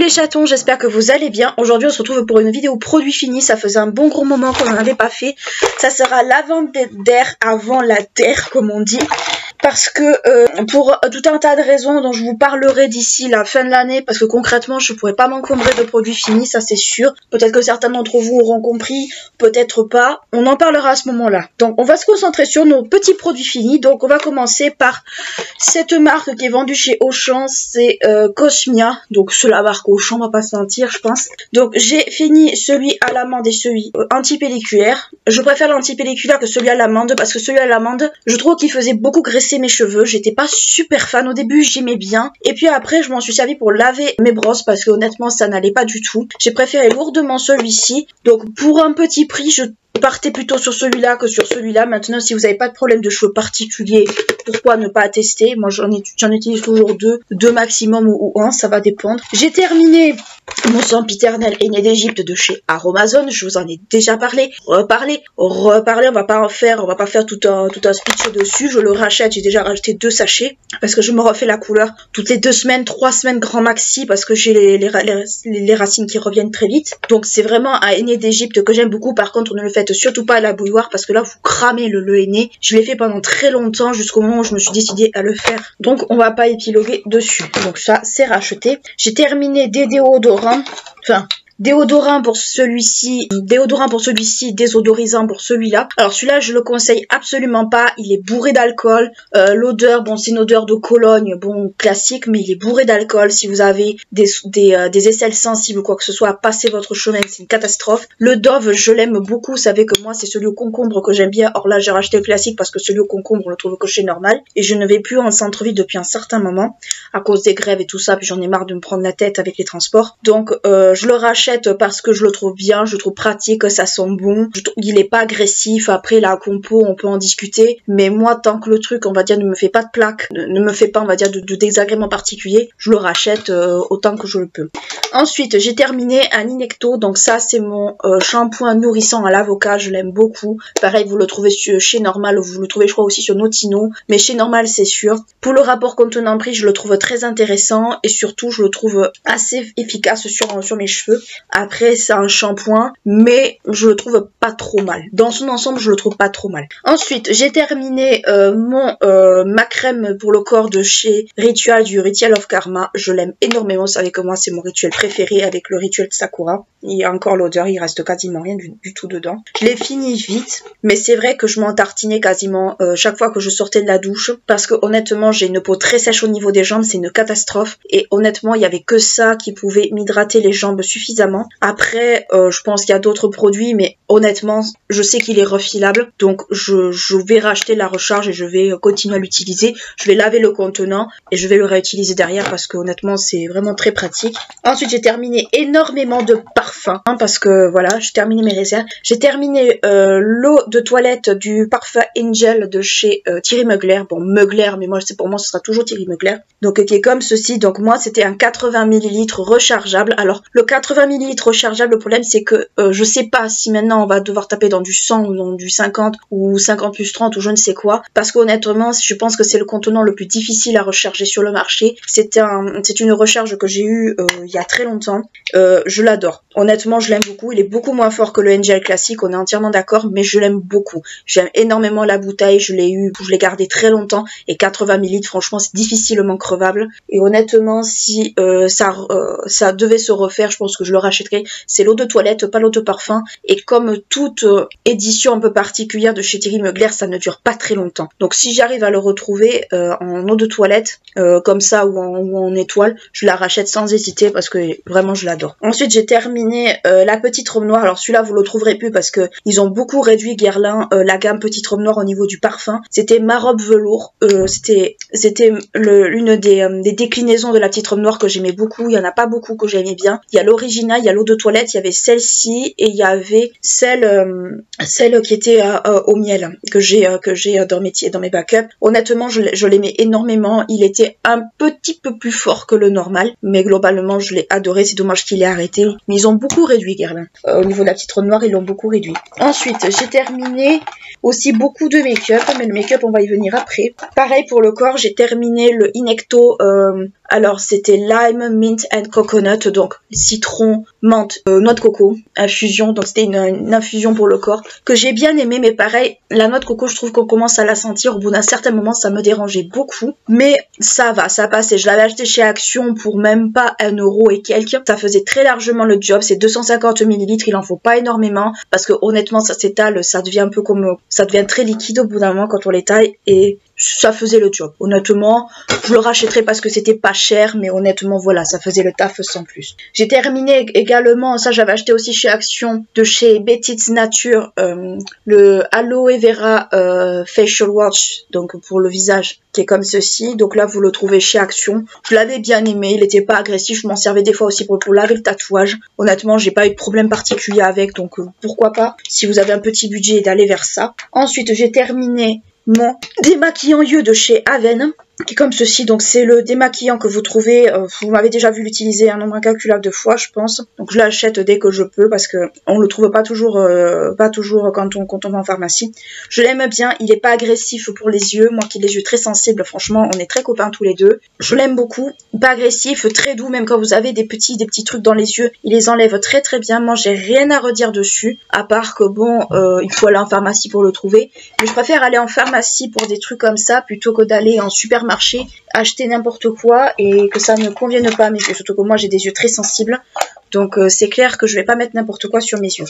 les chatons, j'espère que vous allez bien. Aujourd'hui on se retrouve pour une vidéo produit fini, ça faisait un bon gros moment qu'on n'en avait pas fait. Ça sera l'avant-terre avant la terre comme on dit. Parce que pour tout un tas de raisons dont je vous parlerai d'ici la fin de l'année, parce que concrètement je pourrais pas m'encombrer de produits finis, ça c'est sûr. Peut-être que certains d'entre vous auront compris, peut-être pas. On en parlera à ce moment-là. Donc on va se concentrer sur nos petits produits finis. Donc on va commencer par cette marque qui est vendue chez Auchan, c'est Cosmia. Donc c'est la marque Auchan, on va pas se mentir je pense. Donc j'ai fini celui à l'amande et celui anti-pelliculaire. Je préfère l'anti-pelliculaire que celui à l'amande parce que celui à l'amande, je trouve qu'il faisait beaucoup graisser mes cheveux. J'étais pas super fan au début, j'aimais bien. Et puis après, je m'en suis servi pour laver mes brosses parce que honnêtement, ça n'allait pas du tout. J'ai préféré lourdement celui-ci. Donc pour un petit prix, je partez plutôt sur celui-là que sur celui-là. Maintenant, si vous n'avez pas de problème de cheveux particuliers, pourquoi ne pas tester? Moi, j'en utilise toujours deux maximum ou un, ça va dépendre. J'ai terminé mon sempiternel Aîné d'Égypte de chez Aromazone. Je vous en ai déjà parlé, reparlé. On va pas faire tout un speech dessus. Je le rachète. J'ai déjà racheté 2 sachets parce que je me refais la couleur toutes les 2 semaines, 3 semaines grand maxi parce que j'ai les racines qui reviennent très vite. Donc c'est vraiment un Aîné d'Égypte que j'aime beaucoup. Par contre, ne le faites surtout pas à la bouilloire parce que là vous cramez le henné. Je l'ai fait pendant très longtemps jusqu'au moment où je me suis décidée à le faire. Donc on va pas épiloguer dessus. Donc ça c'est racheté. J'ai terminé des déodorants. Enfin, déodorant pour celui-ci, désodorisant pour celui-là. Alors celui-là, je le conseille absolument pas. Il est bourré d'alcool. L'odeur, bon, c'est une odeur de Cologne, bon, classique, mais il est bourré d'alcool. Si vous avez des aisselles sensibles ou quoi que ce soit, passez votre chemin, c'est une catastrophe. Le Dove, je l'aime beaucoup. Vous savez que moi, c'est celui au concombre que j'aime bien. Or là, j'ai racheté le classique parce que celui au concombre, on le trouve au cocher normal. Et je ne vais plus en centre-ville depuis un certain moment à cause des grèves et tout ça. Puis j'en ai marre de me prendre la tête avec les transports. Donc, je le rachète parce que je le trouve bien, je le trouve pratique, ça sent bon, il est pas agressif. Après la compo on peut en discuter, mais moi tant que le truc on va dire ne me fait pas de plaque, ne me fait pas on va dire de désagréments particuliers, je le rachète autant que je le peux. Ensuite j'ai terminé un Inecto, donc ça c'est mon shampoing nourrissant à l'avocat, je l'aime beaucoup. Pareil vous le trouvez chez Normal, vous le trouvez je crois aussi sur Notino, mais chez Normal c'est sûr. Pour le rapport contenant-prix je le trouve très intéressant et surtout je le trouve assez efficace sur mes cheveux. Après c'est un shampoing mais je le trouve pas trop mal. Dans son ensemble je le trouve pas trop mal. Ensuite j'ai terminé ma crème pour le corps de chez Ritual du Ritual of Karma. Je l'aime énormément, vous savez que moi c'est mon rituel préféré avec le rituel de Sakura. Il y a encore l'odeur, il reste quasiment rien du tout dedans. Je l'ai fini vite mais c'est vrai que je m'en tartinais quasiment chaque fois que je sortais de la douche parce que honnêtement j'ai une peau très sèche au niveau des jambes, c'est une catastrophe et honnêtement il y avait que ça qui pouvait m'hydrater les jambes suffisamment. Après, je pense qu'il y a d'autres produits, mais honnêtement, je sais qu'il est refilable, donc je vais racheter la recharge et je vais continuer à l'utiliser. Je vais laver le contenant et je vais le réutiliser derrière parce que honnêtement, c'est vraiment très pratique. Ensuite, j'ai terminé énormément de parfums, hein, parce que voilà, j'ai terminé mes réserves. J'ai terminé l'eau de toilette du parfum Angel de chez Thierry Mugler. Bon, Mugler, mais moi, pour moi, ce sera toujours Thierry Mugler. Donc, qui est comme ceci. Donc, moi, c'était un 80 ml rechargeable. Alors, le 80 ml rechargeable, le problème c'est que je sais pas si maintenant on va devoir taper dans du 100 ou dans du 50 ou 50 plus 30 ou je ne sais quoi, parce qu'honnêtement je pense que c'est le contenant le plus difficile à recharger sur le marché. C'est une recharge que j'ai eue il y a très longtemps. Je l'adore, honnêtement je l'aime beaucoup. Il est beaucoup moins fort que le Angel classique, on est entièrement d'accord, mais je l'aime beaucoup. J'aime énormément la bouteille, je l'ai gardé très longtemps et 80 ml franchement c'est difficilement crevable et honnêtement si ça devait se refaire, je pense que je le rachèterai. C'est l'eau de toilette, pas l'eau de parfum. Et comme toute édition un peu particulière de chez Thierry Mugler, ça ne dure pas très longtemps. Donc si j'arrive à le retrouver en eau de toilette, comme ça ou en étoile, je la rachète sans hésiter parce que vraiment je l'adore. Ensuite j'ai terminé la petite robe noire. Alors celui-là vous le trouverez plus parce que ils ont beaucoup réduit Guerlain la gamme petite robe noire au niveau du parfum. C'était ma robe velours. C'était une des déclinaisons de la petite robe noire que j'aimais beaucoup. Il y en a pas beaucoup que j'aimais bien. Il y a l'original, il y a l'eau de toilette, il y avait celle-ci et il y avait celle qui était au miel que j'ai dans mes backups. Honnêtement, je l'aimais énormément. Il était un petit peu plus fort que le normal, mais globalement, je l'ai adoré. C'est dommage qu'il ait arrêté. Mais ils ont beaucoup réduit, Guerlain. Au niveau de la petite robe noire, ils l'ont beaucoup réduit. Ensuite, j'ai terminé aussi beaucoup de make-up, mais le make-up, on va y venir après. Pareil pour le corps, j'ai terminé le Inecto Alors c'était lime, mint and coconut, donc citron, menthe, noix de coco, infusion, donc c'était une infusion pour le corps que j'ai bien aimé, mais pareil, la noix de coco je trouve qu'on commence à la sentir, au bout d'un certain moment ça me dérangeait beaucoup, mais ça va, ça passait. Je l'avais acheté chez Action pour même pas 1 € et quelques, ça faisait très largement le job, c'est 250 ml, il en faut pas énormément, parce que honnêtement ça s'étale, ça devient un peu comme, ça devient très liquide au bout d'un moment quand on l'étale, et ça faisait le job. Honnêtement, je le rachèterais parce que c'était pas cher, mais honnêtement, voilà, ça faisait le taf sans plus. J'ai terminé également, ça j'avais acheté aussi chez Action, de chez Betty's Nature, le Aloe Vera Facial Wash, donc pour le visage, qui est comme ceci. Donc là, vous le trouvez chez Action. Je l'avais bien aimé, il était pas agressif, je m'en servais des fois aussi pour laver le tatouage. Honnêtement, j'ai pas eu de problème particulier avec, donc pourquoi pas, si vous avez un petit budget, d'aller vers ça. Ensuite, j'ai terminé mon démaquillant yeux de chez Aven, qui est comme ceci. Donc c'est le démaquillant que vous trouvez, vous m'avez déjà vu l'utiliser un nombre incalculable de fois je pense, donc je l'achète dès que je peux parce que on le trouve pas toujours quand on va en pharmacie. Je l'aime bien, il est pas agressif pour les yeux, moi qui ai les yeux très sensibles, franchement on est très copains tous les deux, je l'aime beaucoup, pas agressif, très doux, même quand vous avez des petits trucs dans les yeux, il les enlève très très bien. Moi j'ai rien à redire dessus, à part que bon, il faut aller en pharmacie pour le trouver, mais je préfère aller en pharmacie pour des trucs comme ça plutôt que d'aller en supermarché acheter n'importe quoi et que ça ne convienne pas à mes yeux, surtout que moi j'ai des yeux très sensibles, donc c'est clair que je vais pas mettre n'importe quoi sur mes yeux.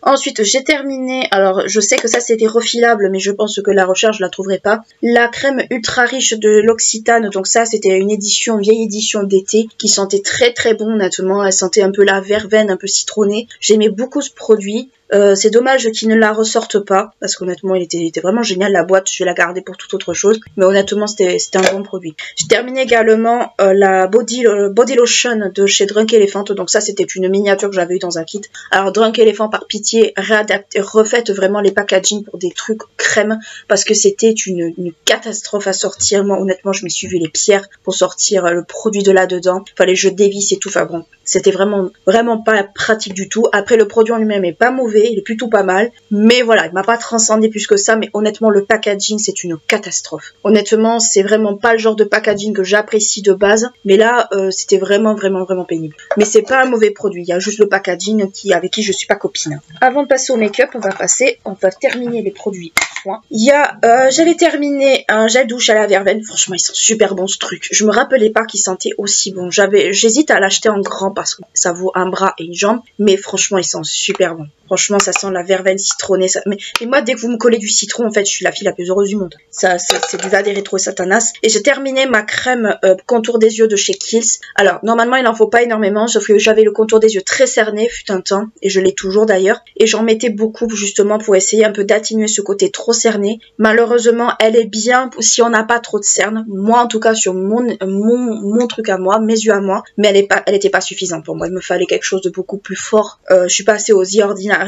Ensuite j'ai terminé, alors je sais que ça c'était refilable, mais je pense que la recherche je la trouverai pas, la crème ultra riche de l'Occitane. Donc ça c'était une édition, vieille édition d'été, qui sentait très très bon honnêtement, elle sentait un peu la verveine, un peu citronnée, j'aimais beaucoup ce produit. C'est dommage qu'ils ne la ressortent pas, parce qu'honnêtement il était vraiment génial. La boîte je vais la garder pour toute autre chose, mais honnêtement c'était un bon produit. J'ai terminé également la body lotion de chez Drunk Elephant. Donc ça c'était une miniature que j'avais eu dans un kit. Alors Drunk Elephant, par pitié, refaites vraiment les packaging pour des trucs crème, parce que c'était une catastrophe à sortir. Moi honnêtement je m'y suis vu les pierres pour sortir le produit de là dedans, fallait que je dévisse et tout, enfin bon, c'était vraiment pas pratique du tout. Après le produit en lui-même est pas mauvais, il est plutôt pas mal, mais voilà, il m'a pas transcendé plus que ça. Mais honnêtement le packaging c'est une catastrophe. Honnêtement c'est vraiment pas le genre de packaging que j'apprécie de base, mais là c'était vraiment pénible. Mais c'est pas un mauvais produit, il y a juste le packaging avec qui je suis pas copine. Avant de passer au make-up, on va terminer les produits soins. Il y a, j'avais terminé un gel douche à la verveine, franchement il sent super bon ce truc, je me rappelais pas qu'il sentait aussi bon, j'hésite à l'acheter en grand parce que ça vaut un bras et une jambe, mais franchement il sent super bon. Franchement, ça sent la verveine citronnée. Mais moi, dès que vous me collez du citron, en fait, je suis la fille la plus heureuse du monde. Ça, c'est du va des rétro satanas. Et j'ai terminé ma crème contour des yeux de chez Kiehl's. Alors, normalement, il n'en faut pas énormément, sauf que j'avais le contour des yeux très cerné, fut un temps, et je l'ai toujours d'ailleurs. Et j'en mettais beaucoup, justement, pour essayer un peu d'atténuer ce côté trop cerné. Malheureusement, elle est bien si on n'a pas trop de cernes. Moi, en tout cas, sur mon truc à moi, mes yeux à moi. Mais elle était pas suffisante pour moi. Il me fallait quelque chose de beaucoup plus fort. Je suis passée aux The Ordinary,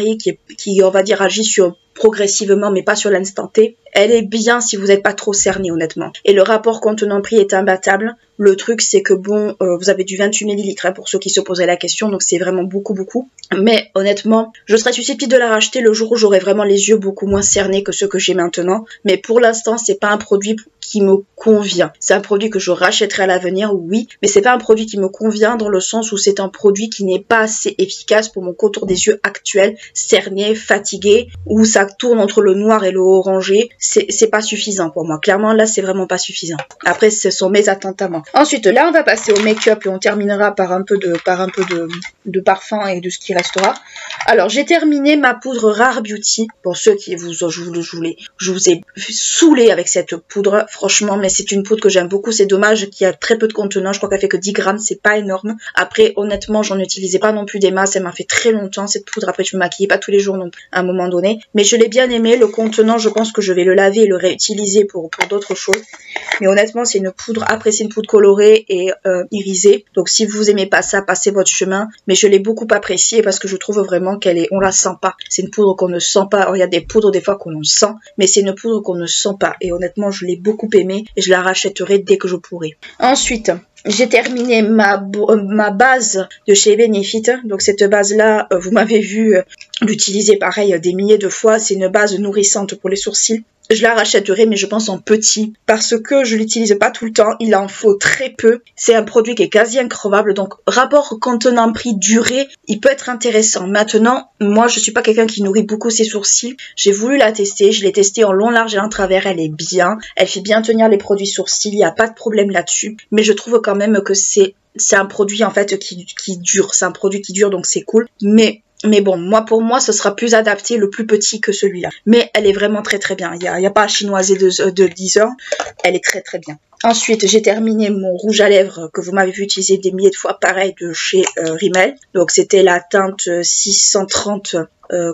qui on va dire agit sur progressivement mais pas sur l'instant T. Elle est bien si vous n'êtes pas trop cerné honnêtement. Et le rapport contenant-prix est imbattable. Le truc c'est que bon, vous avez du 28 ml hein, pour ceux qui se poseraient la question, donc c'est vraiment beaucoup. Mais honnêtement, je serais susceptible de la racheter le jour où j'aurai vraiment les yeux beaucoup moins cernés que ceux que j'ai maintenant. Mais pour l'instant, c'est pas un produit qui me convient. C'est un produit que je rachèterai à l'avenir, oui, mais c'est pas un produit qui me convient dans le sens où c'est un produit qui n'est pas assez efficace pour mon contour des yeux actuel, cerné, fatigué, où ça tourne entre le noir et le orangé. C'est pas suffisant pour moi. Clairement, là, c'est vraiment pas suffisant. Après, ce sont mes attentes à moi. Ensuite, là, on va passer au make-up et on terminera par un peu de parfum et de ce qui restera. Alors, j'ai terminé ma poudre Rare Beauty. Pour ceux qui je vous ai saoulé avec cette poudre, franchement, mais c'est une poudre que j'aime beaucoup. C'est dommage qu'il y a très peu de contenant. Je crois qu'elle fait que 10 grammes, c'est pas énorme. Après, honnêtement, j'en utilisais pas non plus des masses. Elle m'a fait très longtemps cette poudre. Après, je me maquillais pas tous les jours non plus, à un moment donné. Mais je l'ai bien aimé. Le contenant, je pense que je vais le laver et le réutiliser pour d'autres choses. Mais honnêtement, c'est une poudre. Après, c'est une poudre colorée et irisée. Donc, si vous aimez pas ça, passez votre chemin. Mais je l'ai beaucoup appréciée parce que je trouve vraiment on la sent pas. C'est une poudre qu'on ne sent pas. Alors, il y a des poudres des fois qu'on en sent, mais c'est une poudre qu'on ne sent pas. Et honnêtement, je l'ai beaucoup aimée et je la rachèterai dès que je pourrai. Ensuite, j'ai terminé ma base de chez Benefit. Donc cette base là, vous m'avez vu l'utiliser pareil des milliers de fois. C'est une base nourrissante pour les sourcils. je la rachèterai, mais je pense en petit, parce que je l'utilise pas tout le temps, il en faut très peu. C'est un produit qui est quasi increvable, donc rapport contenant-prix durée, il peut être intéressant. Maintenant, moi je suis pas quelqu'un qui nourrit beaucoup ses sourcils, j'ai voulu la tester, je l'ai testée en long, large et en travers, elle est bien, elle fait bien tenir les produits sourcils, il n'y a pas de problème là-dessus, mais je trouve quand même que c'est un produit en fait qui dure, c'est un produit qui dure, donc c'est cool, mais bon, pour moi, ce sera plus adapté, le plus petit que celui-là. Mais elle est vraiment très très bien. Il y a pas à chinoiser de 10 heures. Elle est très très bien. Ensuite, j'ai terminé mon rouge à lèvres que vous m'avez vu utiliser des milliers de fois, pareil, de chez Rimmel. Donc, c'était la teinte 630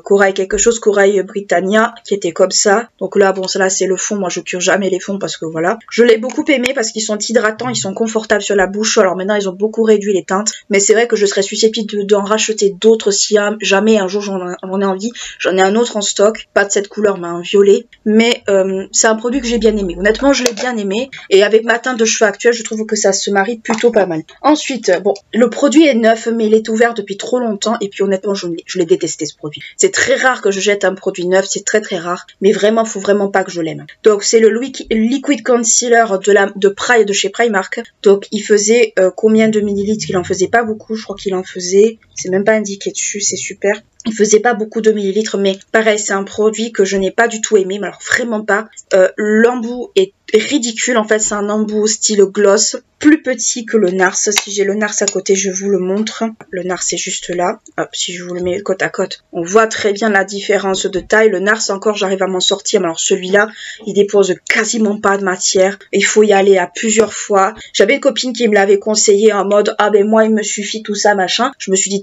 Corail quelque chose, Corail Britannia, qui était comme ça. Donc là, bon, ça là, c'est le fond. Moi, je cure jamais les fonds parce que voilà. Je l'ai beaucoup aimé parce qu'ils sont hydratants, ils sont confortables sur la bouche. Alors maintenant, ils ont beaucoup réduit les teintes. Mais c'est vrai que je serais susceptible d'en racheter d'autres si jamais un jour j'en ai envie. J'en ai un autre en stock. Pas de cette couleur, mais un violet. Mais c'est un produit que j'ai bien aimé. Honnêtement, je l'ai bien aimé. Et avec ma teinte de cheveux actuelle, je trouve que ça se marie plutôt pas mal. Ensuite, bon, le produit est neuf, mais il est ouvert depuis trop longtemps. Et puis honnêtement, je l'ai détesté ce produit. C'est très rare que je jette un produit neuf, c'est très très rare, mais vraiment, faut vraiment pas que je l'aime. Donc c'est le Liquid Concealer de chez Primark. Donc il faisait combien de millilitres? Il en faisait pas beaucoup, je crois qu'il en faisait, c'est même pas indiqué dessus, c'est super. Il faisait pas beaucoup de millilitres, mais pareil, c'est un produit que je n'ai pas du tout aimé, mais alors vraiment pas. L'embout est ridicule, en fait, c'est un embout style gloss, plus petit que le NARS. Si j'ai le NARS à côté, je vous le montre. Le NARS est juste là. Hop, si je vous le mets côte à côte, on voit très bien la différence de taille. Le NARS encore, j'arrive à m'en sortir, mais alors celui-là, il dépose quasiment pas de matière. Il faut y aller à plusieurs fois. J'avais une copine qui me l'avait conseillé en mode, ah ben moi, il me suffit tout ça, machin. Je me suis dit,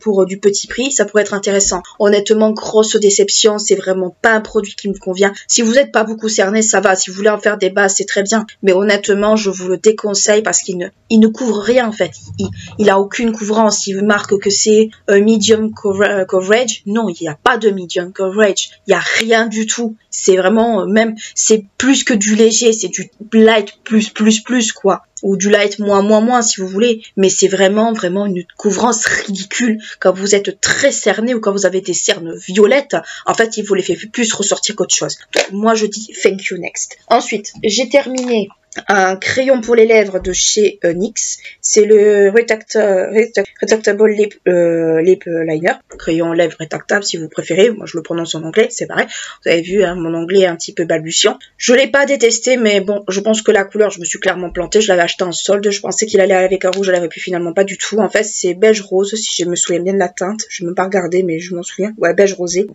pour du petit prix, ça pourrait être intéressant. Honnêtement, grosse déception, c'est vraiment pas un produit qui me convient. Si vous n'êtes pas beaucoup cerné, ça va. Si vous voulez en faire des bases, c'est très bien. Mais honnêtement, je vous le déconseille parce qu'il ne couvre rien en fait. Il a aucune couvrance. Il marque que c'est medium coverage. Non, il n'y a pas de medium coverage. Il n'y a rien du tout. C'est vraiment, c'est plus que du léger. C'est du light plus quoi. Ou du light moins si vous voulez, mais c'est vraiment une couvrance ridicule quand vous êtes très cerné ou quand vous avez des cernes violettes. En fait, il vous les fait plus ressortir qu'autre chose. Donc moi je dis thank you next. Ensuite, j'ai terminé un crayon pour les lèvres de chez NYX. C'est le Retractable Lip Liner. Crayon lèvres rétractable si vous préférez. Moi je le prononce en anglais, c'est pareil. Vous avez vu, hein, mon anglais est un petit peu balbutiant. Je l'ai pas détesté, mais bon, je pense que la couleur, je me suis clairement plantée. Je l'avais acheté en solde. Je pensais qu'il allait avec un rouge, je l'avais pu finalement pas du tout. En fait, c'est beige rose, si je me souviens bien de la teinte. Je ne même pas regardé, mais je m'en souviens. Ouais, beige rosé.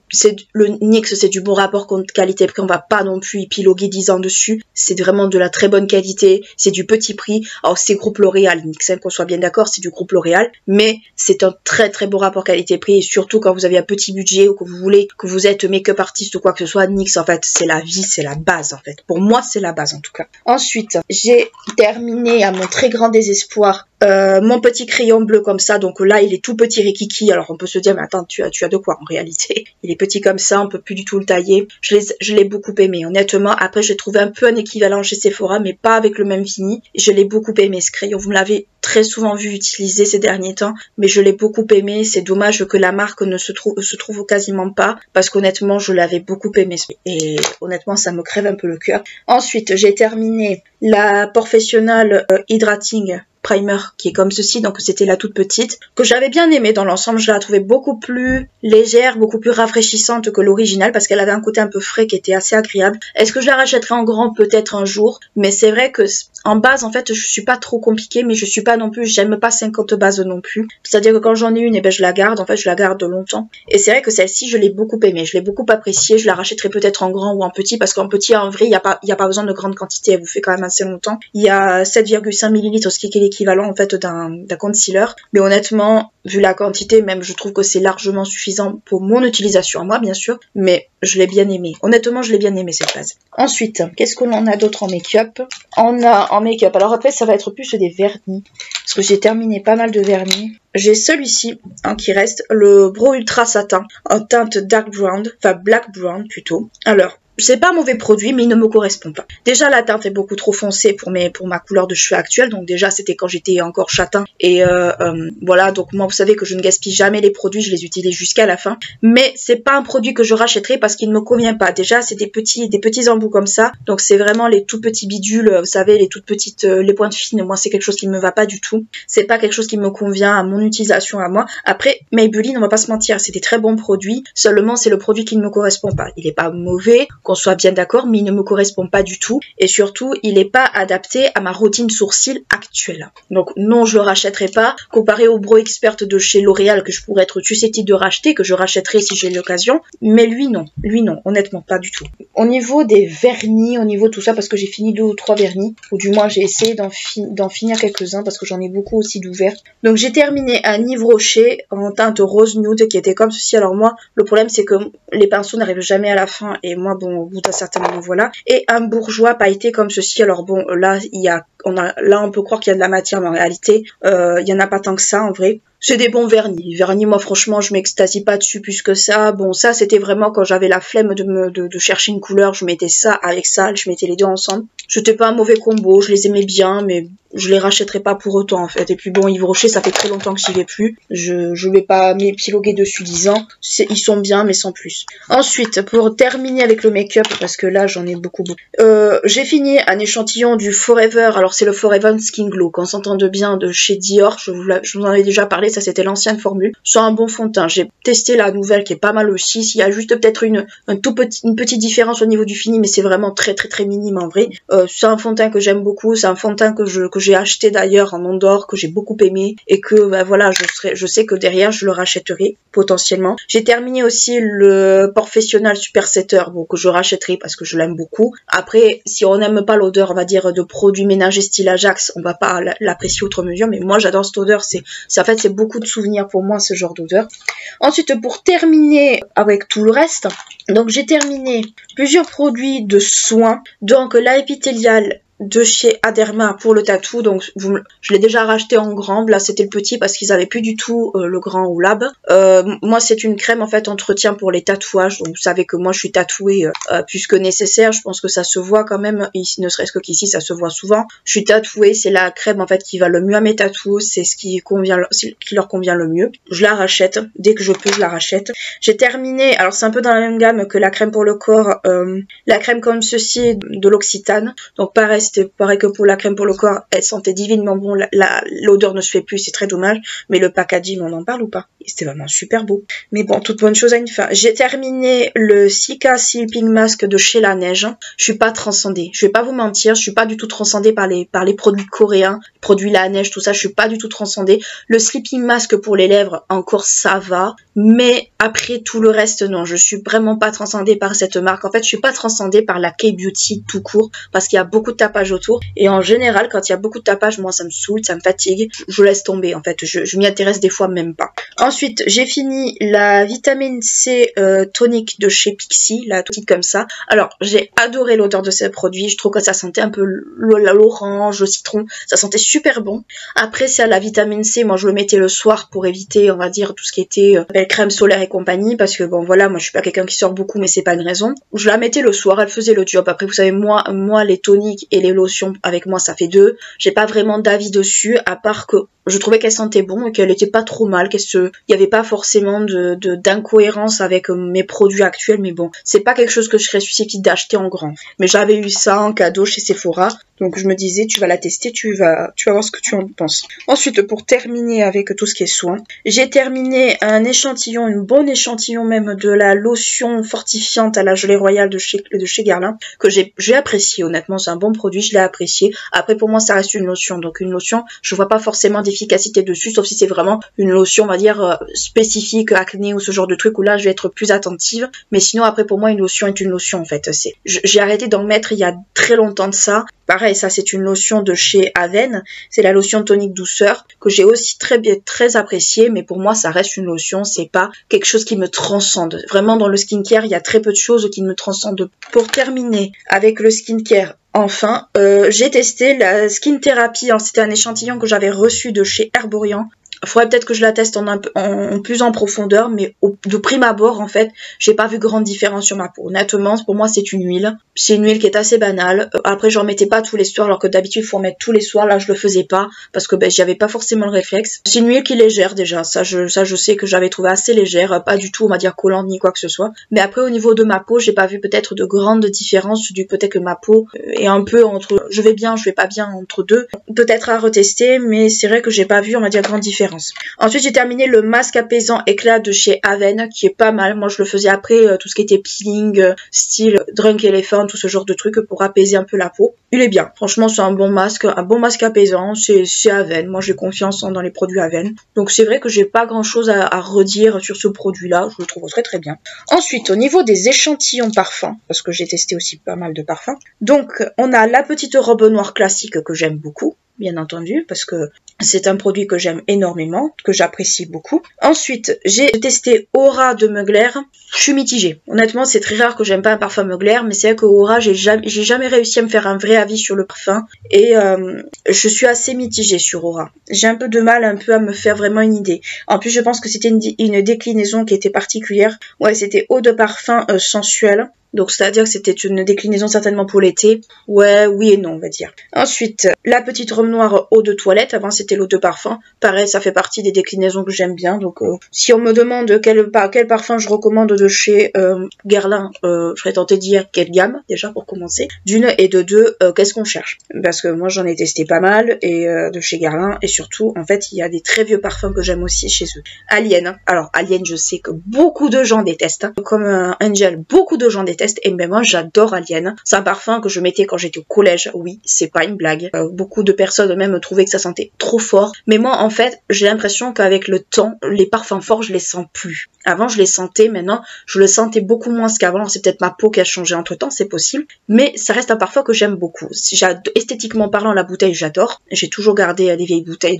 Le NYX, c'est du bon rapport qualité-prix. On va pas non plus épiloguer 10 ans dessus. C'est vraiment de la très bonne qualité, c'est du petit prix. Alors c'est groupe L'Oréal, NYX, qu'on soit bien d'accord, c'est du groupe L'Oréal, mais c'est un très très beau rapport qualité-prix, et surtout quand vous avez un petit budget ou que vous voulez, que vous êtes make-up artiste ou quoi que ce soit, NYX en fait c'est la vie, c'est la base en fait. Pour moi c'est la base en tout cas. Ensuite, j'ai terminé à mon très grand désespoir mon petit crayon bleu comme ça, donc là il est tout petit rikiki, alors on peut se dire mais attends tu as de quoi en réalité, il est petit comme ça, on peut plus du tout le tailler. Je l'ai beaucoup aimé honnêtement. Après j'ai trouvé un peu un équivalent chez Sephora mais pas avec le même fini. Je l'ai beaucoup aimé ce crayon, vous me l'avez très souvent vu utiliser ces derniers temps, mais je l'ai beaucoup aimé. C'est dommage que la marque ne se trouve quasiment pas, parce qu'honnêtement je l'avais beaucoup aimé et honnêtement ça me crève un peu le cœur. Ensuite j'ai terminé la Professional Hydrating Primer qui est comme ceci, donc c'était la toute petite, que j'avais bien aimée dans l'ensemble. Je la trouvais beaucoup plus légère, beaucoup plus rafraîchissante que l'original, parce qu'elle avait un côté un peu frais qui était assez agréable. Est-ce que je la rachèterai en grand? Peut-être un jour, mais c'est vrai que en base en fait je suis pas trop compliquée, mais je suis pas non plus, j'aime pas 50 bases non plus, c'est à dire que quand j'en ai une, et ben je la garde, en fait je la garde longtemps, et c'est vrai que celle-ci je l'ai beaucoup aimée, je l'ai beaucoup appréciée. Je la rachèterai peut-être en grand ou en petit, parce qu'en petit en vrai il y a pas besoin de grande quantité, elle vous fait quand même assez longtemps. Il y a 7,5 ml, ce qui est l'équivalent en fait d'un concealer, mais honnêtement vu la quantité, même je trouve que c'est largement suffisant pour mon utilisation à moi bien sûr, mais je l'ai bien aimé. Honnêtement je l'ai bien aimé cette base. Ensuite, qu'est-ce qu'on en a d'autre en make-up? On a en make-up, alors après ça va être plus des vernis, parce que j'ai terminé pas mal de vernis. J'ai celui-ci hein, qui reste, le Brow Ultra Satin en teinte dark brown, enfin black brown plutôt. Alors c'est pas un mauvais produit, mais il ne me correspond pas. Déjà, la teinte est beaucoup trop foncée pour ma couleur de cheveux actuelle. Donc déjà, c'était quand j'étais encore châtain. Et voilà, donc moi, vous savez que je ne gaspille jamais les produits, je les utilise jusqu'à la fin. Mais c'est pas un produit que je rachèterai parce qu'il ne me convient pas. Déjà, c'est des petits embouts comme ça. Donc c'est vraiment les tout petits bidules, vous savez, les toutes petites, les pointes fines. Moi, c'est quelque chose qui me va pas du tout. C'est pas quelque chose qui me convient à mon utilisation à moi. Après, Maybelline, on va pas se mentir, c'est des très bons produits. Seulement, c'est le produit qui ne me correspond pas. Il est pas mauvais, qu'on soit bien d'accord, mais il ne me correspond pas du tout. Et surtout, il n'est pas adapté à ma routine sourcil actuelle. Donc non, je le rachèterai pas. Comparé au Brow Expert de chez L'Oréal que je pourrais être susceptible de racheter, que je rachèterai si j'ai l'occasion. Mais lui non, honnêtement pas du tout. Au niveau des vernis, au niveau de tout ça, parce que j'ai fini 2 ou 3 vernis, ou du moins j'ai essayé d'en finir quelques-uns parce que j'en ai beaucoup aussi d'ouverts. Donc j'ai terminé un Yves Rocher en teinte rose nude qui était comme ceci. Alors moi, le problème c'est que les pinceaux n'arrivent jamais à la fin et moi bon au bout d'un certain moment voilà. Et un bourgeois pailleté comme ceci. Alors bon là là on peut croire qu'il y a de la matière mais en réalité il y en a pas tant que ça en vrai. C'est des bons vernis. Les vernis, moi, franchement, je m'extasie pas dessus plus que ça. Bon, ça, c'était vraiment quand j'avais la flemme de chercher une couleur. Je mettais ça avec ça, je mettais les deux ensemble. C'était pas un mauvais combo, je les aimais bien, mais je les rachèterai pas pour autant, en fait. Et puis bon, Yves Rocher, ça fait très longtemps que j'y vais plus. Je vais pas m'épiloguer dessus 10 ans. Ils sont bien, mais sans plus. Ensuite, pour terminer avec le make-up, parce que là, j'en ai beaucoup. J'ai fini un échantillon du Forever. Alors, c'est le Forever Skin Glow. Qu'on s'entende bien de chez Dior. Je vous en avais déjà parlé. Ça, c'était l'ancienne formule. C'est un bon fond de teint. J'ai testé la nouvelle qui est pas mal aussi. Il y a juste peut-être une petite différence au niveau du fini, mais c'est vraiment très minime en vrai. C'est un fond de teint que j'aime beaucoup. C'est un fond de teint que j'ai acheté d'ailleurs en Andorre, que j'ai beaucoup aimé et que bah, voilà, je sais que derrière je le rachèterai potentiellement. J'ai terminé aussi le Professional Super Setter, bon, que je rachèterai parce que je l'aime beaucoup. Après, si on n'aime pas l'odeur, on va dire, de produits ménagers style Ajax, on va pas l'apprécier outre mesure, mais moi j'adore cette odeur. En fait, c'est beaucoup de souvenirs pour moi, ce genre d'odeur. Ensuite, pour terminer avec tout le reste, donc j'ai terminé plusieurs produits de soins, donc la épithéliale de chez Aderma pour le tatou, donc je l'ai déjà racheté en grand. Là c'était le petit parce qu'ils avaient plus du tout le grand ou lab. Moi c'est une crème en fait entretien pour les tatouages, donc vous savez que moi je suis tatouée plus que nécessaire, je pense que ça se voit quand même ici, ne serait-ce que qu'ici ça se voit souvent. Je suis tatouée, c'est la crème en fait qui va le mieux à mes tatous, c'est ce qui leur convient le mieux. Je la rachète, dès que je peux je la rachète. J'ai terminé, alors c'est un peu dans la même gamme que la crème pour le corps, la crème comme ceci de l'Occitane, donc pareil, c'était pareil que pour la crème pour le corps, elle sentait divinement bon, l'odeur ne se fait plus, c'est très dommage, mais le packaging, on en parle ou pas? C'était vraiment super beau. Mais bon, toute bonne chose a une fin. J'ai terminé le Sika Sleeping Mask de chez La Neige. Je suis pas transcendée, je vais pas vous mentir, je suis pas du tout transcendée par les produits coréens, produits La Neige, tout ça, je suis pas du tout transcendée. Le Sleeping Mask pour les lèvres, encore ça va, mais après tout le reste, non, je suis vraiment pas transcendée par cette marque. En fait, je suis pas transcendée par la K-Beauty tout court, parce qu'il y a beaucoup de tapage autour, et en général quand il y a beaucoup de tapage, moi ça me saoule, ça me fatigue, je laisse tomber en fait, je m'y intéresse des fois même pas. Ensuite j'ai fini la vitamine C tonique de chez Pixi, la petite comme ça. Alors j'ai adoré l'odeur de ces produits, je trouve que ça sentait un peu l'orange, le citron, ça sentait super bon. Après c'est à la vitamine C, moi je le mettais le soir pour éviter on va dire tout ce qui était belle crème solaire et compagnie, parce que bon voilà, moi je suis pas quelqu'un qui sort beaucoup, mais c'est pas une raison. Je la mettais le soir, elle faisait le job. Après vous savez moi les toniques et les lotions avec moi ça fait 2. J'ai pas vraiment d'avis dessus, à part que je trouvais qu'elle sentait bon et qu'elle était pas trop mal, il y avait pas forcément d'incohérence avec mes produits actuels, mais bon, c'est pas quelque chose que je serais susceptible d'acheter en grand. Mais j'avais eu ça en cadeau chez Sephora, donc je me disais tu vas la tester, tu vas voir ce que tu en penses. Ensuite, pour terminer avec tout ce qui est soin, j'ai terminé un échantillon, une bonne échantillon même de la lotion fortifiante à la gelée royale de chez Guerlain, que j'ai apprécié, honnêtement c'est un bon produit, je l'ai apprécié. Après pour moi ça reste une lotion, donc une lotion, je vois pas forcément d'efficacité dessus, sauf si c'est vraiment une lotion on va dire spécifique acné ou ce genre de truc où là je vais être plus attentive, mais sinon après pour moi une lotion est une lotion en fait. J'ai arrêté d'en mettre il y a très longtemps de ça. Pareil, ça c'est une lotion de chez Aven, c'est la lotion tonique douceur que j'ai aussi très appréciée, mais pour moi ça reste une lotion, c'est pas quelque chose qui me transcende. Vraiment dans le skincare il y a très peu de choses qui me transcendent. Pour terminer avec le skincare, enfin, j'ai testé la Skin Therapy, c'était un échantillon que j'avais reçu de chez Herborian. Faudrait peut-être que je la teste en plus en profondeur, mais de prime abord, en fait, j'ai pas vu grande différence sur ma peau. Honnêtement, pour moi, c'est une huile. C'est une huile qui est assez banale. Après, j'en mettais pas tous les soirs, alors que d'habitude, il faut en mettre tous les soirs. Là, je le faisais pas, parce que j'y avais pas forcément le réflexe. C'est une huile qui est légère, déjà. Ça, je sais que j'avais trouvé assez légère. Pas du tout, on va dire, collante ni quoi que ce soit. Mais après, au niveau de ma peau, j'ai pas vu peut-être de grandes différences. Peut-être que ma peau est un peu entre je vais bien, je vais pas bien, entre deux. Peut-être à retester, mais c'est vrai que j'ai pas vu, on va dire, grande différence. Ensuite, j'ai terminé le masque apaisant éclat de chez Aven, qui est pas mal. Moi, je le faisais après tout ce qui était peeling, style Drunk Elephant, tout ce genre de trucs pour apaiser un peu la peau. Il est bien. Franchement, c'est un bon masque apaisant. C'est Aven. Moi, j'ai confiance dans les produits Aven. Donc, c'est vrai que j'ai pas grand chose à redire sur ce produit-là. Je le trouve très très bien. Ensuite, au niveau des échantillons parfums, parce que j'ai testé aussi pas mal de parfums. Donc, on a la petite robe noire classique que j'aime beaucoup, bien entendu, parce que c'est un produit que j'aime énormément, que j'apprécie beaucoup. Ensuite, j'ai testé Aura de Mugler. Je suis mitigée. Honnêtement, c'est très rare que j'aime pas un parfum Mugler, mais c'est vrai que Aura, j'ai jamais réussi à me faire un vrai avis sur le parfum. Et je suis assez mitigée sur Aura. J'ai un peu de mal à me faire vraiment une idée. En plus, je pense que c'était une déclinaison qui était particulière. Ouais, c'était eau de parfum sensuelle. Donc, c'est-à-dire que c'était une déclinaison certainement pour l'été. Ouais, oui et non, on va dire. Ensuite, la petite robe noire eau de toilette. Avant, c'était l'eau de parfum. Pareil, ça fait partie des déclinaisons que j'aime bien. Donc, si on me demande quel parfum je recommande de chez Guerlain, je serais tentée de dire quelle gamme, déjà, pour commencer. D'une et de deux, qu'est-ce qu'on cherche? Parce que moi, j'en ai testé pas mal et de chez Guerlain. Et surtout, en fait, il y a des très vieux parfums que j'aime aussi chez eux. Alien. Alors, Alien, je sais que beaucoup de gens détestent. Comme Angel, beaucoup de gens détestent. Et même moi, j'adore Alien. C'est un parfum que je mettais quand j'étais au collège. Oui, c'est pas une blague. Beaucoup de personnes même trouvaient que ça sentait trop fort. Mais moi, en fait, j'ai l'impression qu'avec le temps, les parfums forts, je les sens plus. Avant, je les sentais. Maintenant, je le sentais beaucoup moins qu'avant. C'est peut-être ma peau qui a changé entre temps, c'est possible. Mais ça reste un parfum que j'aime beaucoup. Esthétiquement parlant, la bouteille, j'adore. J'ai toujours gardé les vieilles bouteilles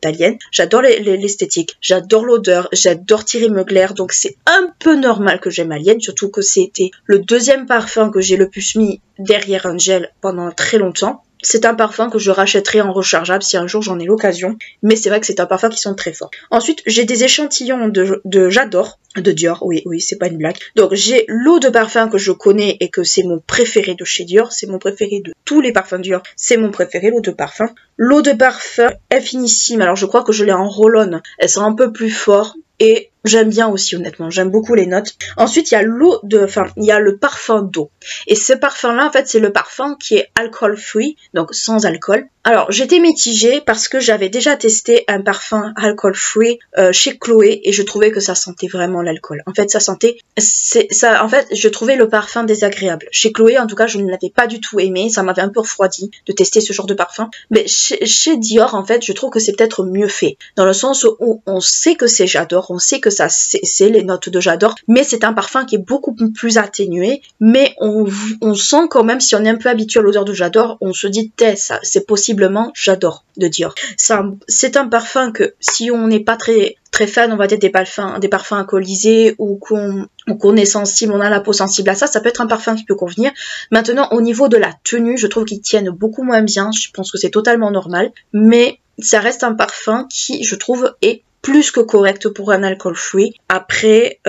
d'Alien. J'adore l'esthétique. J'adore l'odeur. J'adore Thierry Mugler. Donc, c'est un peu normal que j'aime Alien. Surtout que c'était le deuxième parfum que j'ai le plus mis derrière Angel pendant très longtemps. C'est un parfum que je rachèterai en rechargeable si un jour j'en ai l'occasion. Mais c'est vrai que c'est un parfum qui sent très fort. Ensuite, j'ai des échantillons de J'adore, de Dior. Oui, c'est pas une blague. Donc, j'ai l'eau de parfum que je connais et que c'est mon préféré de chez Dior. C'est mon préféré de tous les parfums Dior. C'est mon préféré, l'eau de parfum. L'eau de parfum Infinissime. Alors, je crois que je l'ai en roll-on. Elle sent un peu plus fort. Et j'aime bien aussi, honnêtement. J'aime beaucoup les notes. Ensuite, il y a il y a le parfum d'eau. Et ce parfum-là, en fait, c'est le parfum qui est alcool free, donc sans alcool. Alors, j'étais mitigée parce que j'avais déjà testé un parfum alcool free chez Chloé et je trouvais que ça sentait vraiment l'alcool. En fait, en fait, je trouvais le parfum désagréable. Chez Chloé, en tout cas, je ne l'avais pas du tout aimé. Ça m'avait un peu refroidi de tester ce genre de parfum. Mais chez Dior, en fait, je trouve que c'est peut-être mieux fait. Dans le sens où on sait que c'est J'adore, on sait que ça c'est les notes de J'adore, mais c'est un parfum qui est beaucoup plus atténué. Mais on sent quand même, si on est un peu habitué à l'odeur de J'adore, on se dit, ça, c'est possiblement J'adore de Dior. C'est un parfum que si on n'est pas très fan, on va dire des parfums alcoolisés ou qu'on est sensible, on a la peau sensible à ça, ça peut être un parfum qui peut convenir. Maintenant, au niveau de la tenue, je trouve qu'ils tiennent beaucoup moins bien. Je pense que c'est totalement normal, mais ça reste un parfum qui, je trouve, est plus que correct pour un alcool free. Après,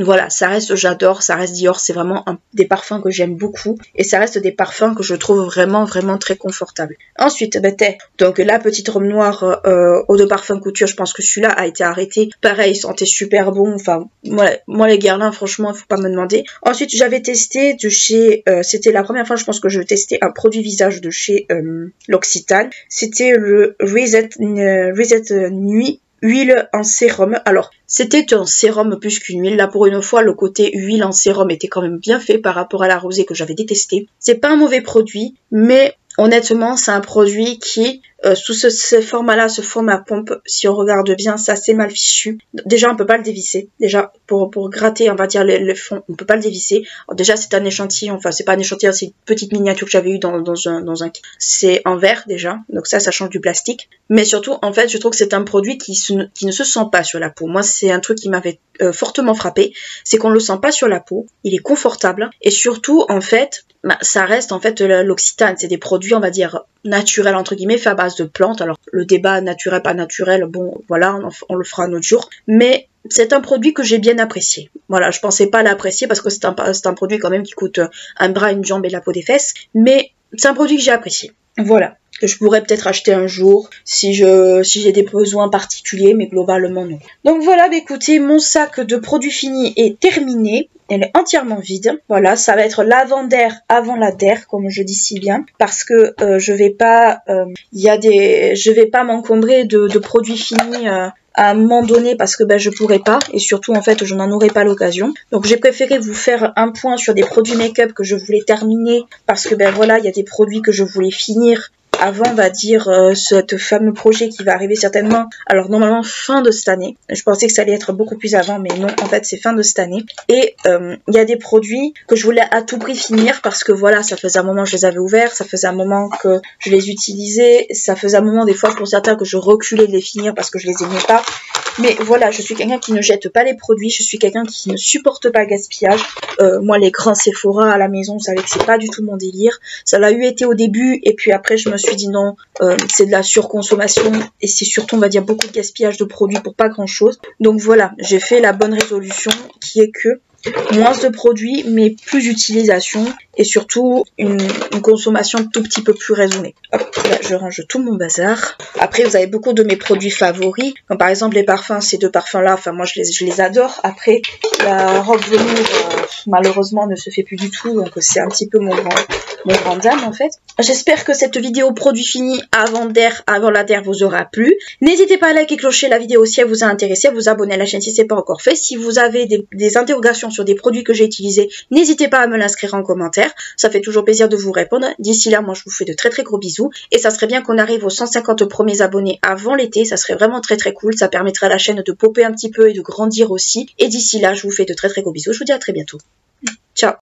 voilà, ça reste J'adore, ça reste Dior, c'est vraiment des parfums que j'aime beaucoup et ça reste des parfums que je trouve vraiment très confortables. Ensuite, donc la petite robe noire eau de parfum couture, je pense que celui-là a été arrêté. Pareil, il sentait super bon. Enfin, moi les Guerlain, franchement, faut pas me demander. Ensuite, j'avais testé de chez, c'était la première fois, je pense que je testais un produit visage de chez L'Occitane. C'était le Reset Nuit huile en sérum. Alors, c'était un sérum plus qu'une huile. Là, pour une fois, le côté huile en sérum était quand même bien fait par rapport à la rosée que j'avais détesté. C'est pas un mauvais produit, mais honnêtement, c'est un produit qui, sous ce format-là, ce format pompe, si on regarde bien, c'est assez mal fichu. Déjà, on peut pas le dévisser. Déjà, pour gratter, on va dire, le fond, on peut pas le dévisser. Alors, déjà, c'est un échantillon. Enfin, c'est pas un échantillon, c'est une petite miniature que j'avais eu dans un... C'est en verre, déjà. Donc ça change du plastique. Mais surtout, en fait, je trouve que c'est un produit qui ne se sent pas sur la peau. Moi, c'est un truc qui m'avait fortement frappé. C'est qu'on le sent pas sur la peau. Il est confortable. Et surtout, en fait, ça reste en fait l'Occitane, c'est des produits, on va dire, naturel entre guillemets, fait à base de plantes. Alors le débat naturel pas naturel, bon voilà, on le fera un autre jour, mais c'est un produit que j'ai bien apprécié. Voilà, je pensais pas l'apprécier parce que c'est un produit quand même qui coûte un bras, une jambe et la peau des fesses, mais c'est un produit que j'ai apprécié. Voilà, que je pourrais peut-être acheter un jour si j'ai des besoins particuliers, mais globalement non. Donc voilà, bah écoutez, mon sac de produits finis est terminé. Elle est entièrement vide. Voilà, ça va être l'avant-der avant la der, comme je dis si bien, parce que je vais pas m'encombrer de produits finis à un moment donné parce que je pourrais pas, et surtout en fait je n'en aurais pas l'occasion. Donc j'ai préféré vous faire un point sur des produits make-up que je voulais terminer parce que voilà, il y a des produits que je voulais finir avant, on va dire, ce fameux projet qui va arriver certainement, alors normalement fin de cette année. Je pensais que ça allait être beaucoup plus avant, mais non, en fait c'est fin de cette année. Et il y a des produits que je voulais à tout prix finir parce que voilà, ça faisait un moment que je les avais ouverts, ça faisait un moment que je les utilisais, ça faisait un moment des fois pour certains que je reculais de les finir parce que je les aimais pas. Mais voilà, je suis quelqu'un qui ne jette pas les produits, je suis quelqu'un qui ne supporte pas le gaspillage. Moi, les grands Sephora à la maison, vous savez que c'est pas du tout mon délire. Ça l'a eu été au début, et puis après, je me suis dit non, c'est de la surconsommation, et c'est surtout, on va dire, beaucoup de gaspillage de produits pour pas grand-chose. Donc voilà, j'ai fait la bonne résolution, qui est que moins de produits, mais plus d'utilisation, et surtout une consommation tout petit peu plus raisonnée. Hop, là, je range tout mon bazar. Après, vous avez beaucoup de mes produits favoris, comme par exemple les parfums, ces deux parfums-là, enfin moi je les adore. Après, la robe velours, malheureusement, ne se fait plus du tout, donc c'est un petit peu mon grand dame en fait. J'espère que cette vidéo produit fini avant la der vous aura plu. N'hésitez pas à liker et clocher la vidéo si elle vous a intéressé, à vous abonner à la chaîne si ce n'est pas encore fait. Si vous avez des interrogations sur des produits que j'ai utilisés, n'hésitez pas à me l'inscrire en commentaire. Ça fait toujours plaisir de vous répondre. D'ici là, moi je vous fais de très très gros bisous. Et ça serait bien qu'on arrive aux 150 premiers abonnés avant l'été. Ça serait vraiment très très cool. Ça permettrait à la chaîne de popper un petit peu et de grandir aussi. Et d'ici là, je vous fais de très très gros bisous. Je vous dis à très bientôt. Ciao.